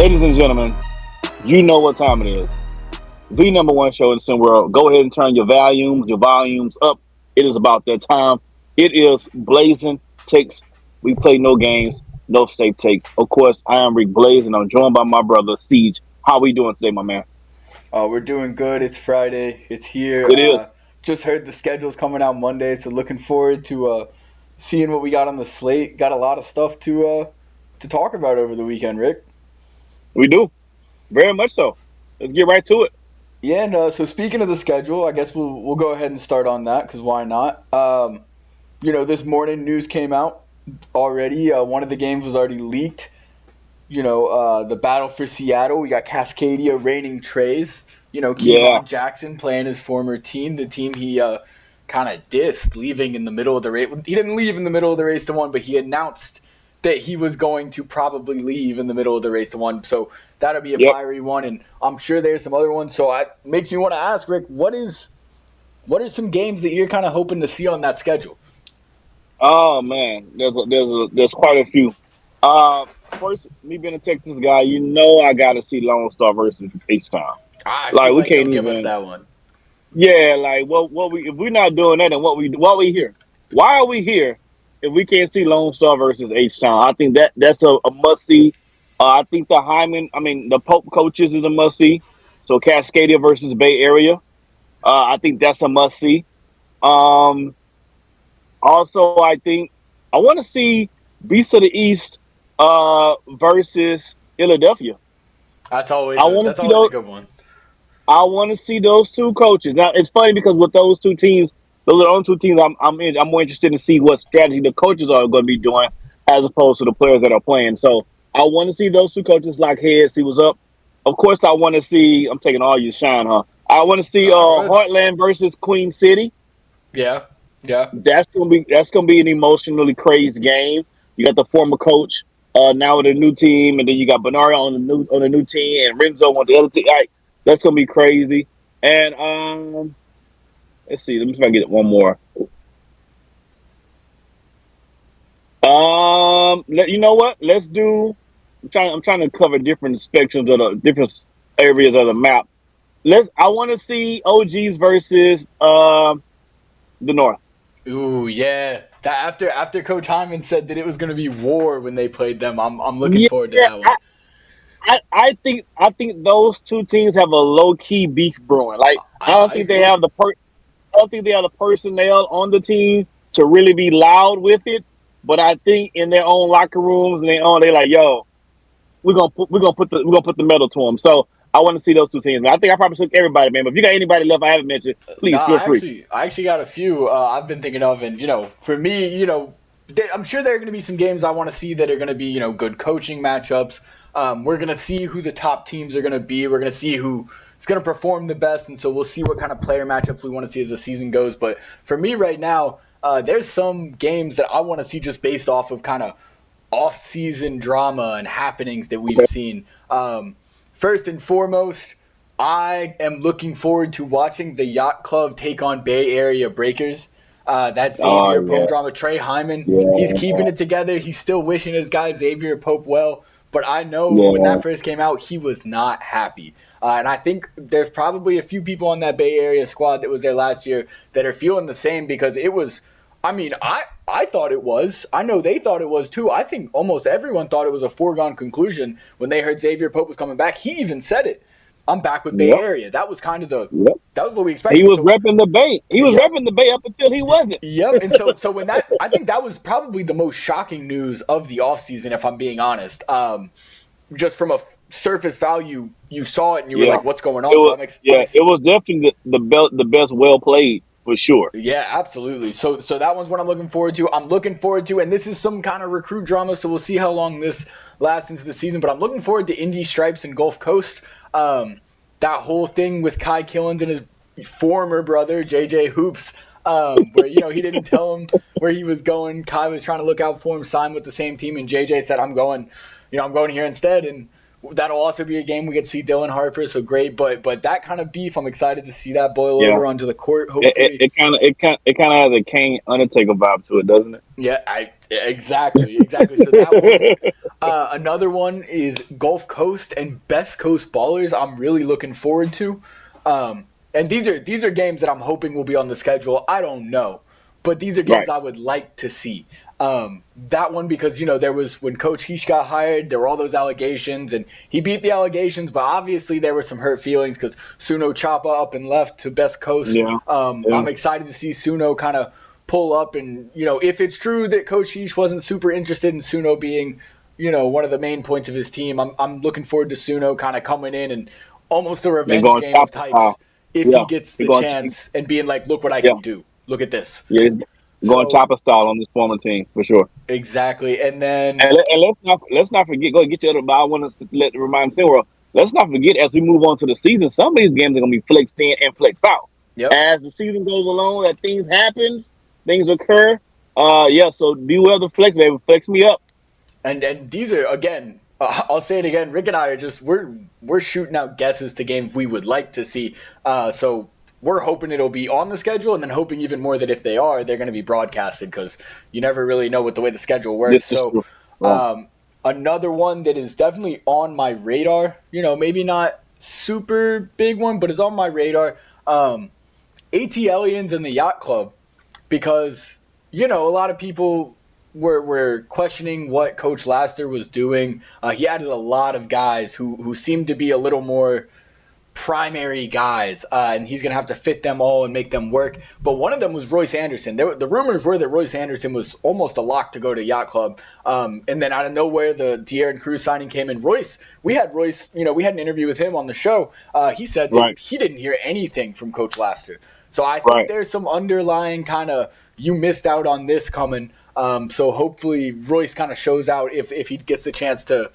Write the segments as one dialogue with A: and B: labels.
A: Ladies and gentlemen, you know what time it is. The number one show in the SimWorld. Go ahead and turn your volumes up. It is about that time. It is BLAZIN Takes. We play no games, no safe takes. Of course, I am Rick Blaze, and I'm joined by my brother Siege. How we doing today, my man?
B: We're doing good. It's Friday. It's here.
A: It is.
B: Just heard the schedule's coming out Monday, so looking forward to seeing what we got on the slate. Got a lot of stuff to talk about over the weekend, Rick.
A: We do. Very much so. Let's get right to it.
B: Yeah, and so speaking of the schedule, I guess we'll go ahead and start on that because why not? This morning news came out already. One of the games was already leaked. The battle for Seattle. We got Cascadia reigning Trays.
A: Yeah.
B: Kevon Jackson playing his former team, the team he kind of dissed, leaving in the middle of the race. He didn't leave in the middle of the race to one, but he announced that he was going to probably leave in the middle of the race to one. So that'll be a
A: Yep.
B: fiery one, and I'm sure there's some other ones. So it makes me want to ask, Rick, what are some games that you're kind of hoping to see on that schedule?
A: Oh man, there's quite a few. First, me being a Texas guy, I got to see Lone Star versus H-Town.
B: I
A: Like
B: feel
A: we
B: like you'll
A: can't
B: give us
A: even.
B: that one.
A: Yeah, like what we if we're not doing that, then why we here? Why are we here if we can't see Lone Star versus H Town? I think that's a must see. I think the Pope coaches is a must see. So Cascadia versus Bay Area, I think that's a must see. Um, Also, I think I want to see Beast of the East versus Philadelphia. I want
B: That's
A: to see
B: always a
A: those.
B: good one.
A: I want to see those two coaches. Now it's funny because with those two teams, those are the only two teams I'm more interested to see what strategy the coaches are going to be doing as opposed to the players that are playing. So I want to see those two coaches lock heads, see what's up. Of course, I want to see. I'm taking all you shine, huh? I want to see
B: Go ahead.
A: Heartland versus Queen City.
B: Yeah, yeah.
A: That's gonna be an emotionally crazy game. You got the former coach now with a new team, and then you got Benario on the new team, and Renzo on the other team. Like, that's gonna be crazy. And let's see. Let me try to get one more. You know what? Let's do. I'm trying to cover different spectrums of the different areas of the map. I want to see OGs versus the North.
B: Ooh, yeah. That after Coach Hyman said that it was going to be war when they played them, I'm looking
A: Yeah,
B: forward to that one.
A: I think those two teams have a low key beef brewing. Like
B: I agree.
A: I don't think they have the personnel on the team to really be loud with it. But I think in their own locker rooms and they're like, yo, we're gonna put the medal to them. So I want to see those two teams. Man. I think I probably took everybody, man. But if you got anybody left I haven't mentioned, please
B: Nah,
A: feel free.
B: I actually got a few I've been thinking of, and for me, I'm sure there are going to be some games I want to see that are going to be good coaching matchups. We're going to see who the top teams are going to be. We're going to see who is going to perform the best, and so we'll see what kind of player matchups we want to see as the season goes. But for me right now, there's some games that I want to see just based off of kind of off-season drama and happenings that we've
A: Okay.
B: seen. First and foremost, I am looking forward to watching the Yacht Club take on Bay Area Breakers. That
A: Oh
B: Xavier Pope
A: yeah,
B: drama. Trey Hyman, he's
A: yeah,
B: keeping it together. He's still wishing his guy Xavier Pope well. But I know when
A: yeah.
B: that first came out, he was not happy. And I think there's probably a few people on that Bay Area squad that was there last year that are feeling the same because it was. I mean, I thought it was. I know they thought it was too. I think almost everyone thought it was a foregone conclusion when they heard Xavier Pope was coming back. He even said it. I'm back with Bay
A: Yep,
B: Area. That was kind of
A: yep.
B: that was what we
A: He
B: expected.
A: was
B: So,
A: repping the Bay. He was
B: yep,
A: repping the Bay up until he wasn't.
B: yep. And so when that, I think that was probably the most shocking news of the offseason, if I'm being honest. Just from a surface value, you saw it and you were
A: Yeah,
B: like, "What's going
A: it
B: on?" So
A: was. Yeah, it was definitely the best well played for sure.
B: yeah, absolutely. So that one's what I'm looking forward to. I'm looking forward to, and this is some kind of recruit drama, so we'll see how long this lasts into the season. But I'm looking forward to Indy Stripes and Gulf Coast. That whole thing with Kai Killens and his former brother JJ Hoops, where he didn't tell him where he was going. Kai was trying to look out for him, sign with the same team, and JJ said, "I'm going, I'm going here instead." And That'll also be a game we get to see Dylan Harper, so great. But that kind of beef, I'm excited to see that boil
A: Yeah.
B: over onto the court.
A: It it
B: Hopefully,
A: it kind of it kind it kind of has a Kane Undertaker vibe to it, doesn't
B: yeah, I exactly. So that one,
A: it?
B: another one is Gulf Coast and Best Coast Ballers. I'm really looking forward to, and these are games that I'm hoping will be on the schedule. I don't know, but these are games
A: Right.
B: I would like to see. That one because there was when Coach Heesh got hired, there were all those allegations, and he beat the allegations, but obviously there were some hurt feelings because Suno Chapa up and left to Best Coast.
A: Yeah. Yeah.
B: I'm excited to see Suno kind of pull up, and if it's true that Coach Heesh wasn't super interested in Suno being one of the main points of his team, I'm looking forward to Suno kind of coming in and almost a
A: They're
B: revenge
A: going
B: game of
A: chopper
B: types
A: style.
B: if he
A: Yeah.
B: gets
A: They're
B: the
A: going.
B: chance and being like, look what I
A: Yeah.
B: can do, look at this.
A: Yeah. He's going
B: So
A: chopper style on this former team for sure.
B: exactly, and then
A: And let's not forget. Go get your other. But I want to remind SimWorld. Let's not forget as we move on to the season, some of these games are going to be flexed in and flexed out.
B: yep.
A: As the season goes along, that things occur. Yeah. So beware the flex, baby. Flex me up.
B: And these are again. I'll say it again. Rick and I are just we're shooting out guesses to games we would like to see. So we're hoping it'll be on the schedule, and then hoping even more that if they are, they're going to be broadcasted because you never really know what the way the schedule
A: This
B: works.
A: is
B: So
A: true. Right.
B: another one that is definitely on my radar. Maybe not super big one, but is on my radar. AT Aliens and the Yacht Club because a lot of people were questioning what Coach Laster was doing. He added a lot of guys who seemed to be a little more primary guys, and he's going to have to fit them all and make them work. But one of them was Royce Anderson. The rumors were that Royce Anderson was almost a lock to go to Yacht Club, and then out of nowhere, the De'Aaron Cruz signing came in. We had Royce. We had an interview with him on the show. He said that
A: Right.
B: he didn't hear anything from Coach Laster. So I think
A: Right.
B: there's some underlying kind of you missed out on this coming. So hopefully Royce kind of shows out if he gets the chance to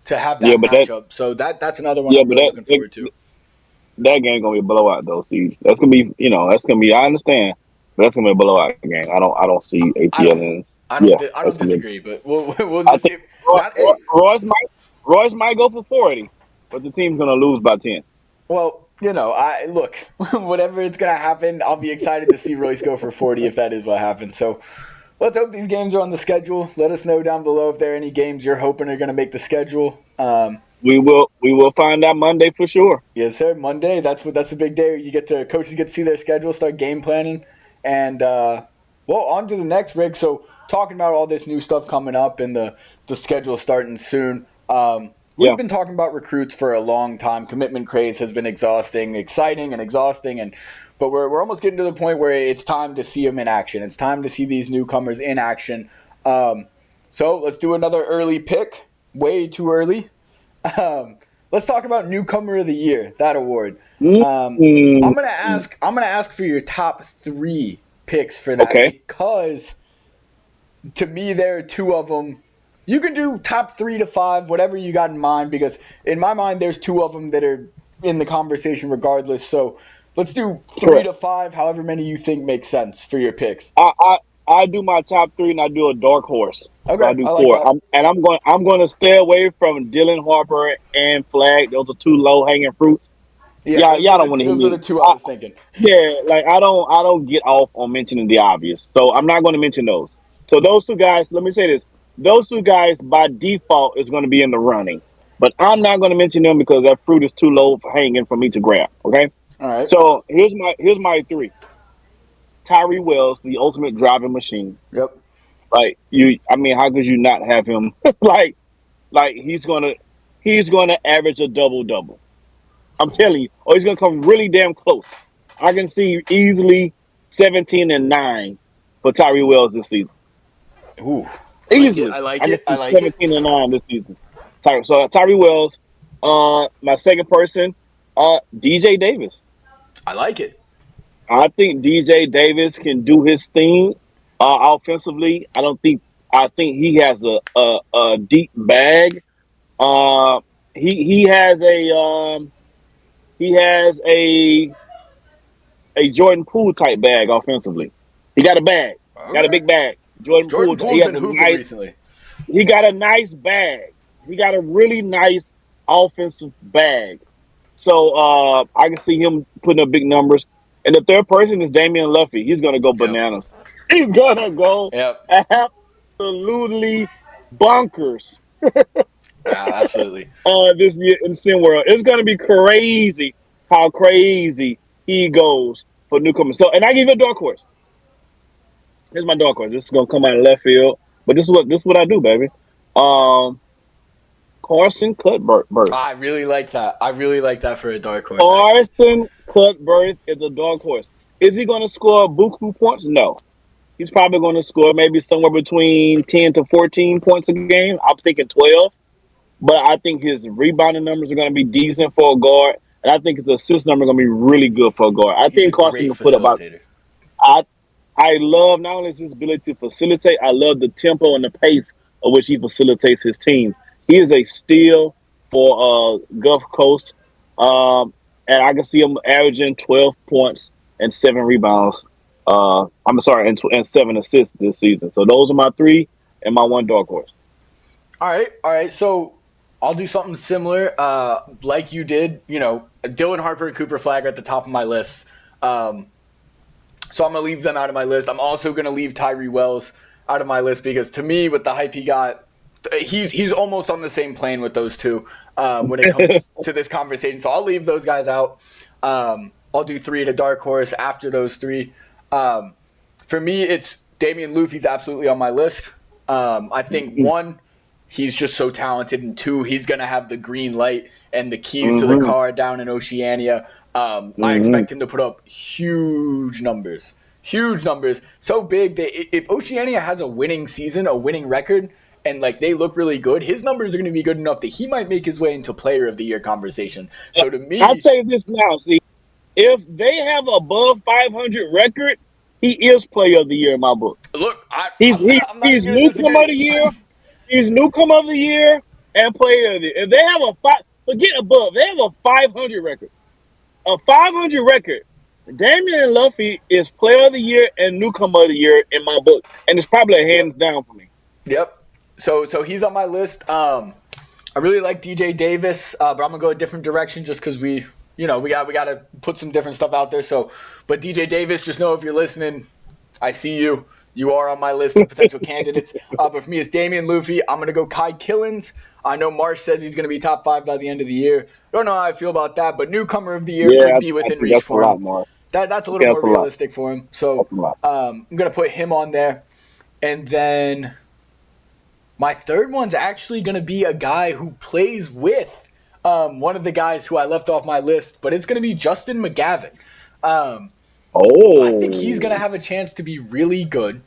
B: have
A: Yeah.
B: that
A: But that.
B: matchup. So that's another one
A: Yeah.
B: I'm
A: But
B: really looking forward to.
A: that game gonna be a blowout though. See, that's gonna be. That's gonna be. I understand, but that's gonna be a blowout game. I don't see
B: I
A: ATL
B: don't
A: in.
B: I
A: Yeah.
B: don't I
A: That's
B: don't
A: gonna be.
B: disagree, but we'll
A: I
B: just
A: think
B: see. Not
A: Royce might go for 40, but the team's gonna lose by 10.
B: well, I look whatever it's gonna happen. I'll be excited to see Royce go for 40 if that is what happens. So let's hope these games are on the schedule. Let us know down below if there are any games you're hoping are gonna make the schedule.
A: We will find out Monday for sure.
B: Yes, sir. Monday. That's a big day. Coaches get to see their schedule, start game planning, and on to the next rig. So talking about all this new stuff coming up and the schedule starting soon. We've
A: Yeah.
B: been talking about recruits for a long time. Commitment craze has been exciting and exhausting, but we're almost getting to the point where it's time to see them in action. It's time to see these newcomers in action. So let's do another early pick. Way too early. Let's talk about newcomer of the year, that award.
A: Mm,
B: I'm gonna ask for your top 3 picks for that
A: okay.
B: because to me there are 2 of them. You can do top 3 to 5, whatever you got in mind, because in my mind there's 2 of them that are in the conversation regardless. So let's do 3
A: Correct.
B: to 5, however many you think makes sense for your picks.
A: I, I I do my top three, and I do a dark horse. So I
B: Okay,
A: do
B: I like
A: four.
B: that.
A: I'm going to stay away from Dylan Harper and Flag. Those are two low hanging fruits.
B: Yeah,
A: Y'all don't want to hear
B: those were the
A: me.
B: 2 I was thinking.
A: Yeah, like I don't get off on mentioning the obvious. So I'm not going to mention those. So those two guys, let me say this. Those two guys by default is going to be in the running. But I'm not going to mention them because that fruit is too low for hanging for me to grab. Okay?
B: All right.
A: So here's my three. Tyree Wells, the ultimate driving machine.
B: Yep.
A: Like I mean, how could you not have him? like he's gonna average a double double. I'm telling you, or he's gonna come really damn close. I can see easily 17-9 for Tyree Wells this season.
B: Ooh. I like it.
A: Easily,
B: I like
A: I can
B: it. I
A: see
B: like it.
A: 17-9 this season. So Tyree Wells. My second person, DJ Davis.
B: I like it.
A: I think DJ Davis can do his thing offensively. I think he has a deep bag. Uh, he has a Jordan Poole type bag offensively. He got a bag, got a
B: Okay.
A: big bag. Jordan Poole.
B: Jordan
A: He
B: Poole's
A: has
B: been
A: a
B: hooping
A: nice.
B: recently.
A: He got a nice bag. He got a really nice offensive bag. So I can see him putting up big numbers. And the third person is Damian Luffy. He's gonna go
B: Yep.
A: bananas. He's gonna go
B: Yep.
A: absolutely bonkers
B: Absolutely.
A: this year in SimWorld. It's gonna be crazy how crazy he goes for newcomers. So, and I give you a dark horse. Here's my dark horse. This is gonna come out of left field, but this is what I do, baby. Um, Carson Cuthbert.
B: I really like that. I really like that for a dark horse, actually.
A: Carson Cuthbert is a dark horse. Is he going to score buku points? No. He's probably going to score maybe somewhere between 10 to 14 points a game. I'm thinking 12. But I think his rebounding numbers are going to be decent for a guard. And I think his assist number is going to be really good for a guard. I
B: He's a
A: think Carson
B: great
A: can put about.
B: facilitator.
A: I I love not only his ability to facilitate, I love the tempo and the pace of which he facilitates his team. He is a steal for Gulf Coast, and I can see him averaging 12 points and 7 rebounds. I'm sorry, and 7 assists this season. So those are my three and my one dark horse.
B: All right, all right. So I'll do something similar, like you did. You know, Dylan Harper and Cooper Flag are at the top of my list. So I'm gonna leave them out of my list. I'm also gonna leave Tyree Wells out of my list because to me, with the hype he got, he's almost on the same plane with those two when it comes to this conversation. So I'll leave those guys out. I'll do three at a dark horse after those three. For me, it's Damian Luffy's absolutely on my list. I think one, he's just so talented, and two, he's gonna have the green light and the keys to the car down in Oceania. I expect him to put up huge numbers. Huge numbers. So big that if Oceania has a winning season, a winning record, and like they look really good, his numbers are going to be good enough that he might make his way into player of the year conversation. So to me,
A: I'll say this now. See, if they have above 500 record, he is player of the year in my book.
B: look,
A: He's he,
B: I'm not
A: he's
B: even going to
A: newcomer of
B: disagree.
A: the year. He's newcomer of the year and player of the year. If they have forget above. They have a 500 record. A 500 record. Damian Luffy is player of the year and newcomer of the year in my book, and it's probably a
B: Yep.
A: hands down for me.
B: Yep. So he's on my list. I really like DJ Davis, but I'm gonna go a different direction just because we got to put some different stuff out there. So, but DJ Davis, just know if you're listening, I see you. You are on my list of potential candidates. But for me, it's Damian Luffy. I'm gonna go Kai Killens. I know Marsh says he's gonna be top 5 by the end of the year. Don't know how I feel about that, but newcomer of the year
A: Yeah,
B: could be
A: I
B: within
A: think
B: reach
A: that's a
B: for
A: lot
B: him.
A: more.
B: That's a little
A: That's
B: more
A: a lot.
B: realistic for him. So
A: That's a lot.
B: I'm gonna put him on there, and then my third one's actually going to be a guy who plays with one of the guys who I left off my list, but it's going to be Justin McGavin. I think he's going to
A: Oh,
B: have a chance to be really good.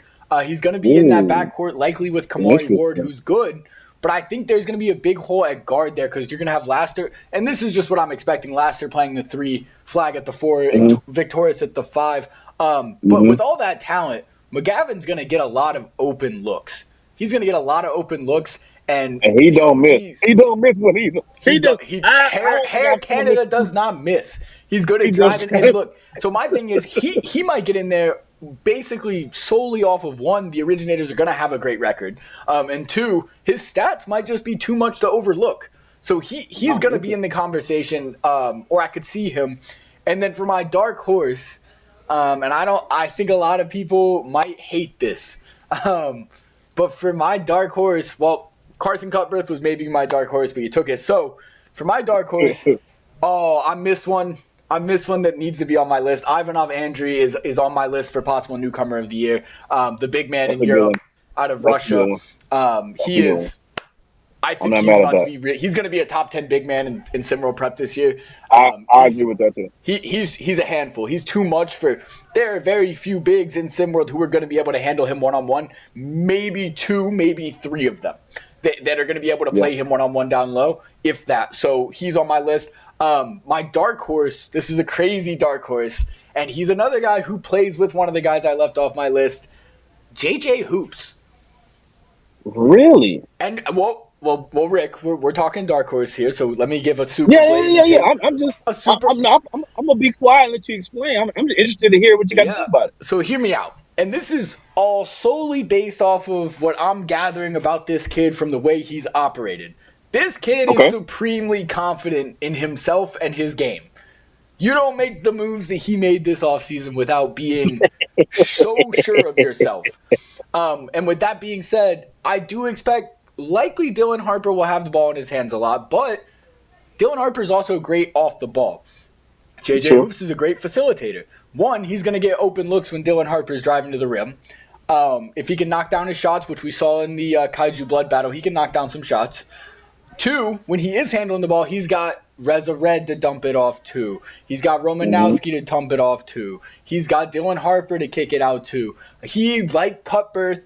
B: He's going to be in that
A: ooh,
B: backcourt, likely with Kamari Ward,
A: interesting.
B: who's good. But I think there's going to be a big hole at guard there because you're going to have Laster, and this is just what I'm expecting. Laster playing the 3, Flag at the 4, and
A: Mm-hmm.
B: Victorious at the 5. But
A: Mm-hmm.
B: with all that talent, McGavin's going to get a lot of open looks. He's going to get a lot of open looks, and
A: And he
B: the
A: don't miss.
B: OGs.
A: He don't miss when
B: He do,
A: just.
B: he
A: I
B: Hair
A: don't think
B: Hair
A: I've seen him miss.
B: Canada does not miss. He's good
A: He
B: at
A: just.
B: driving. And look, so my thing is he might get in there basically solely off of one, the originators are going to have a great record, and two, his stats might just be too much to overlook. So he's going to be in the conversation, or I could see him. And then for my dark horse, and I think a lot of people might hate this, but for my dark horse, well, Carson Cuthbert was maybe my dark horse, but you took it. So for my dark horse, oh, I missed one. I missed one that needs to be on my list. Ivanov Andriy is on my list for possible newcomer of the year. The big man
A: That's
B: in
A: a good one.
B: Europe, out of
A: That's a good
B: Russia.
A: one. That's
B: He
A: a good one.
B: is. I
A: I'm
B: think
A: not
B: he's
A: mad at
B: about to
A: that.
B: be. He's going to be a top 10 big man in SimWorld Prep this year.
A: I agree with that too.
B: He's a handful. He's too much for. There are very few bigs in SimWorld who are going to be able to handle him one-on-one. Maybe 2, maybe 3 of them that are going to be able to play him one-on-one down low, if that. So he's on my list. My dark horse. This is a crazy dark horse, and he's another guy who plays with one of the guys I left off my list, JJ Hoops.
A: Really?
B: And Rick, we're talking dark horse here, so let me give a super
A: Yeah, yeah,
B: blazing
A: yeah, yeah.
B: take.
A: I'm just.
B: A super
A: I'm not. I'm gonna be quiet and let you explain. I'm just interested to hear what you got to say
B: Yeah.
A: about it.
B: So hear me out. And this is all solely based off of what I'm gathering about this kid from the way he's operated. This kid is
A: Okay.
B: supremely confident in himself and his game. You don't make the moves that he made this offseason without being so sure of yourself. And with that being said, I do expect likely Dylan Harper will have the ball in his hands a lot, but Dylan Harper is also great off the ball. JJ
A: True.
B: Hoops is a great facilitator. One, he's going to get open looks when Dylan Harper is driving to the rim. If he can knock down his shots, which we saw in the Kaiju Blood battle, he can knock down some shots. Two, when he is handling the ball, he's got Reza Red to dump it off to. He's got
A: Mm-hmm.
B: Romanowski to dump it off to. He's got Dylan Harper to kick it out to. He, like Cutbirth,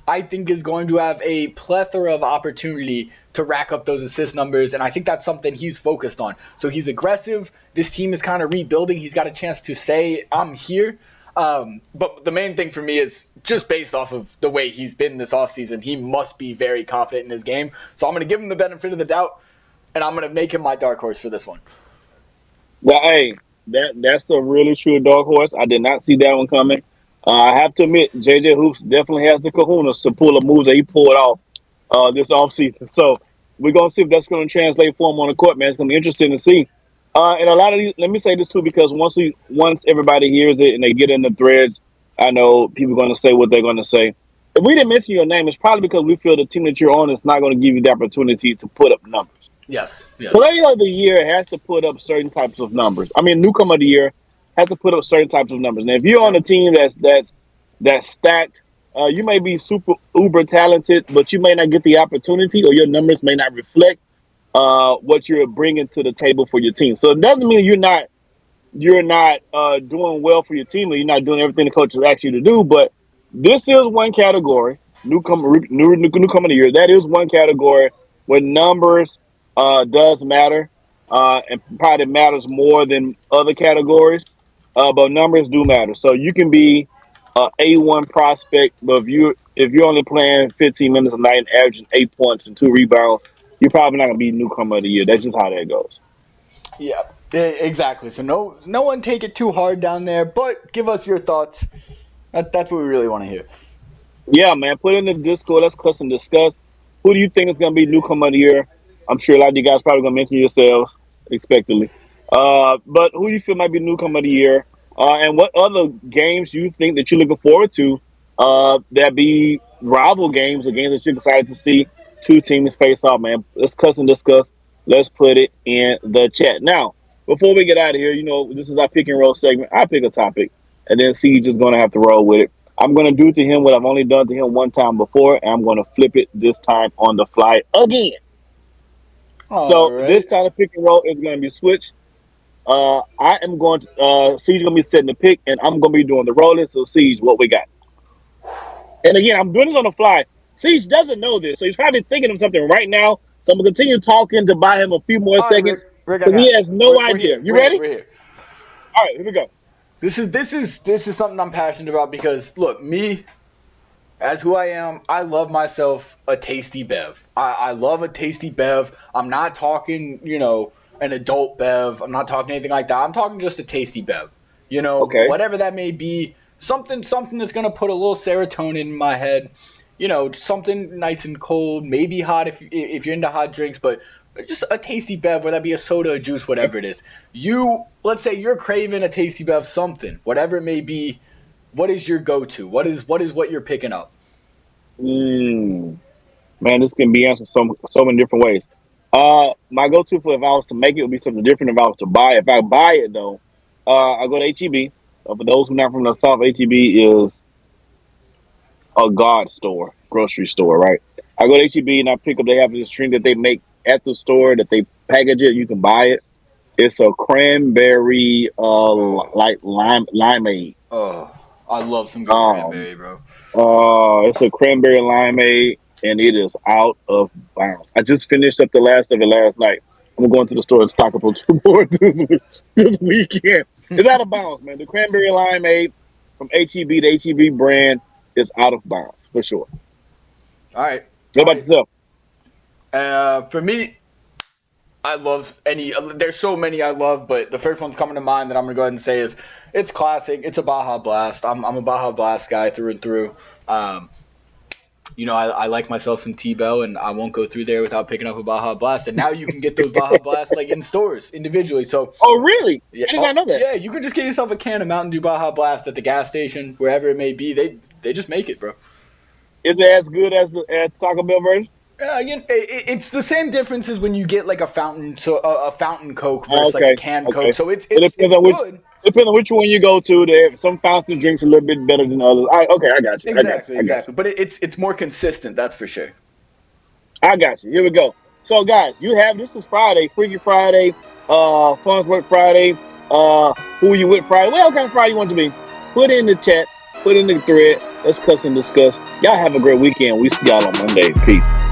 B: I think is going to have a plethora of opportunity to rack up those assist numbers, and I think that's something he's focused on. So he's aggressive. This team is kind of rebuilding. He's got a chance to say, I'm here. But the main thing for me is just based off of the way he's been this offseason, he must be very confident in his game. So I'm going to give him the benefit of the doubt, and I'm going to make him my dark horse for this one.
A: Well, hey, that's a really true dog horse. I did not see that one coming. I have to admit, JJ Hoops definitely has the kahunas to pull a move that he pulled off this offseason. So we're gonna see if that's gonna translate for him on the court, man. It's gonna be interesting to see. And a lot of these, let me say this too, because once everybody hears it and they get in the threads, I know people are gonna say what they're gonna say. If we didn't mention your name, it's probably because we feel the team that you're on is not going to give you the opportunity to put up numbers.
B: Yes, yes.
A: Player of the year has to put up certain types of numbers. I mean, newcomer of the year has to put up certain types of numbers. Now, if you're on
B: Yep.
A: a team that's stacked, you may be super uber talented, but you may not get the opportunity, or your numbers may not reflect what you're bringing to the table for your team. So it doesn't mean you're not doing well for your team, or you're not doing everything the coach has asked you to do. But this is one category, newcomer of the year. That is one category where numbers does matter, and probably matters more than other categories. But numbers do matter. So you can be A1 prospect, but if you're only playing 15 minutes a night and averaging 8 points and 2 rebounds, you're probably not gonna be newcomer of the year. That's just how that goes.
B: Yeah, exactly. So no one take it too hard down there, but give us your thoughts. That's what we really want to hear.
A: Yeah, man. Put it in the Discord. Let's cuss and discuss. Who do you think is going to be newcomer of the year? I'm sure a lot of you guys probably going to mention yourselves expectantly. But who do you feel might be newcomer of the year? And what other games you think that you're looking forward to that be rival games or games that you're excited to see two teams face off, man? Let's cuss and discuss. Let's put it in the chat. Now, before we get out of here, this is our pick and roll segment. I pick a topic, and then Siege is going to have to roll with it. I'm going to do to him what I've only done to him one time before, and I'm going to flip it this time on the fly again.
B: All
A: So this
B: right.
A: time the pick and roll is going to be switched. I am going to Siege going to be setting the pick, and I'm going to be doing the rolling. So Siege, what we got? And again, I'm doing this on the fly. Siege doesn't know this, so he's probably thinking of something right now. So I'm going to continue talking to buy him a few more
B: All right, Rick.
A: seconds
B: Rick, I
A: because
B: got
A: he
B: it.
A: has no
B: We're
A: idea.
B: here.
A: You
B: We're here.
A: ready?
B: We're here.
A: All right, here we go.
B: This is something I'm passionate about because look, as who I am, I love myself a tasty bev. I love a tasty bev. I'm not talking, an adult bev. I'm not talking anything like that. I'm talking just a tasty bev.
A: Okay.
B: Whatever that may be, something that's gonna put a little serotonin in my head. Something nice and cold, maybe hot if you're into hot drinks, but just a tasty bev, whether that be a soda, a juice, whatever it is. Let's say you're craving a tasty bev, something, whatever it may be. What is your go-to? What you're picking up?
A: Mm. Man, this can be answered so many different ways. My go-to for if I was to make it would be something different if I was to buy it. If I buy it though, I go to HEB. For those who are not from the South, HEB is a god store, grocery store, right? I go to HEB and I pick up. They have this drink that they make at the store that they package it. You can buy it. It's a cranberry,
B: Oh,
A: like limeade.
B: oh, I love some good
A: Um,
B: cranberry, bro.
A: It's a cranberry limeade, and it is out of bounds. I just finished up the last of it last night. I'm going to the store and stock up on two more this weekend. It's out of bounds, man. The cranberry limeade from HEB, the HEB brand, is out of bounds for sure.
B: All right,
A: What
B: all
A: about
B: right.
A: yourself?
B: For me, I love any. There's so many I love, but the first one's coming to mind that I'm gonna go ahead and say is it's classic. It's a Baja Blast. I'm a Baja Blast guy through and through. Um, I like myself some T-Bell, and I won't go through there without picking up a Baja Blast. And now you can get those Baja Blasts like in stores individually. So
A: Oh, really?
B: yeah,
A: I did not know that.
B: yeah, you can just get yourself a can of Mountain Dew Baja Blast at the gas station, wherever it may be. They just make it, bro.
A: Is it as good as the Taco Bell version?
B: It's the same difference as when you get like a fountain, so a fountain Coke
A: Oh,
B: versus like a
A: okay,
B: canned Coke.
A: okay.
B: So it's
A: It
B: it's
A: depends
B: it's
A: on which
B: good.
A: depends on which one you go to. Some fountain drinks a little bit better than others. Okay, I got you. I got you.
B: Exactly,
A: I got you.
B: exactly. But it's more consistent, that's for sure.
A: I got you. Here we go. So, guys, this is Friday, Freaky Friday, Farnsworth Friday, who you with Friday, what kind of Friday you want to be? Put in the chat, put in the thread. Let's cuss and discuss. Y'all have a great weekend. We see y'all on Monday. Peace.